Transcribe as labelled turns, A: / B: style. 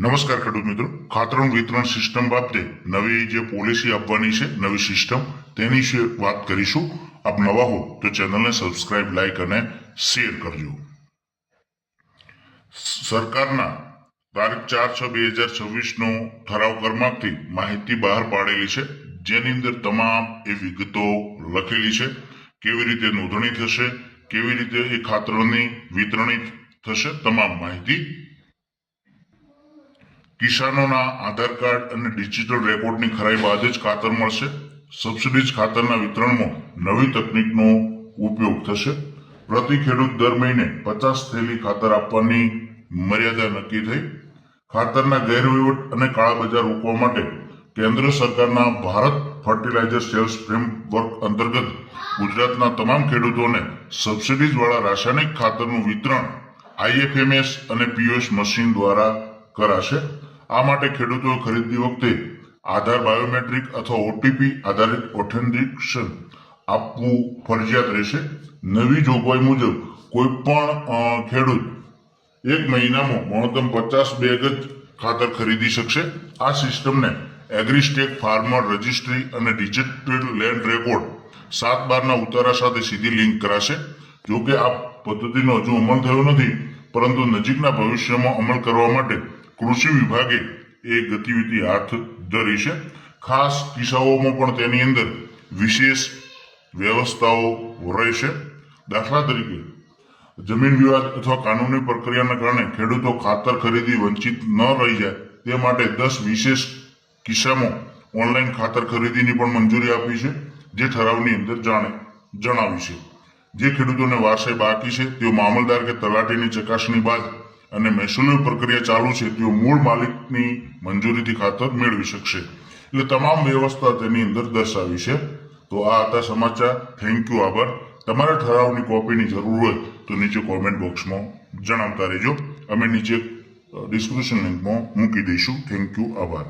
A: નમસ્કાર ખેડૂત મિત્રો, ખાતરનું વિતરણ સિસ્ટમ બાબતે નવી જે પોલિસી આપવાની છે, નવી સિસ્ટમ તેની વિશે વાત કરીશું. આપ નવા હો તો ચેનલને સબસ્ક્રાઇબ, લાઇક અને શેર કરજો. સરકારના તારીખ 4/6/2026 નો ઠરાવ ક્રમાંકથી માહિતી બહાર પાડેલી છે, જેની અંદર તમામ એ વિગતો લખેલી છે. કેવી રીતે નોંધણી થશે, કેવી રીતે એ ખાતરોની વિતરણી થશે, તમામ માહિતી. કિસાનોના આધાર કાર્ડ અને ડિજિટલ રેકોર્ડની ખરાઈ બાદ જ ખાતર મળશે. સબસિડીઝ ખાતરના વિતરણમાં નવી તકનીકનો ઉપયોગ થશે. પ્રતિ ખેડૂત દર મહિને 50 થેલી ખાતર આપવાની મર્યાદા નક્કી થઈ. ખાતરના ગેરવહીવટ અને કાળા બજાર રોકવા માટે કેન્દ્ર સરકારના ભારત ફર્ટિલાઇઝર સેલ્સ ફ્રેમવર્ક અંતર્ગત ગુજરાતના તમામ ખેડૂતોને સબસિડીઝ વાળા રાસાયણિક ખાતરનું વિતરણ IFMS અને POS મશીન દ્વારા કરાશે. આ માટે ખેડૂતો ખરીદતી વખતે આધાર બાયોમેટ્રિક અથવા OTP આધારિત ઓથેન્ટિકેશન આપવું ફરજિયાત રહેશે. નવી જોગવાઈ મુજબ કોઈ પણ ખેડૂત એક મહિનામાં મહત્તમ 50 બેગ જ ખાતર ખરીદી શકશે. આ સિસ્ટમને એગ્રીસ્ટેક ફાર્મર રજિસ્ટ્રી અને ડિજિટલ લેન્ડ રેકોર્ડ 7/12ના ઉતારા સાથે સીધી લિંક કરાશે. જોકે આ પદ્ધતિનો હજુ અમલ થયો નથી, પરંતુ નજીકના ભવિષ્યમાં અમલ કરવા માટે કૃષિ વિભાગે એ ગતિવિધિ હાથ ધરી છે. ખાસ કિસ્સાઓમાં પણ તેની અંદર વિશેષ વ્યવસ્થાઓ રહેશે. દાખલા તરીકે જમીન વિવાદ અથવા કાનૂની પ્રક્રિયાના કારણે ખેડૂતો ખાતર ખરીદી વંચિત ન રહી જાય તે માટે 10 વિશેષ કિસ્સામાં ઓનલાઈન ખાતર ખરીદીની પણ મંજૂરી આપી છે, જે ઠરાવની અંદર જણાવી છે. જે ખેડૂતોને વારસાઈ બાકી છે તેઓ મામલતદાર કે તલાટીની ચકાસણી બાદ અને મહેસૂલી પ્રક્રિયા ચાલુ છે તેઓ મૂળ માલિકની મંજૂરીથી ખાતર મેળવી શકશે. એટલે તમામ વ્યવસ્થા તેની અંદર દર્શાવી છે. તો આ હતા સમાચાર. થેન્ક યુ, આભાર. તમારે ઠરાવની કોપીની જરૂર હોય તો નીચે કોમેન્ટ બોક્સમાં જણાવતા રહેજો. અમે નીચે ડિસ્ક્રિપ્શન લિંકમાં મૂકી દઈશું. થેન્ક યુ, આભાર.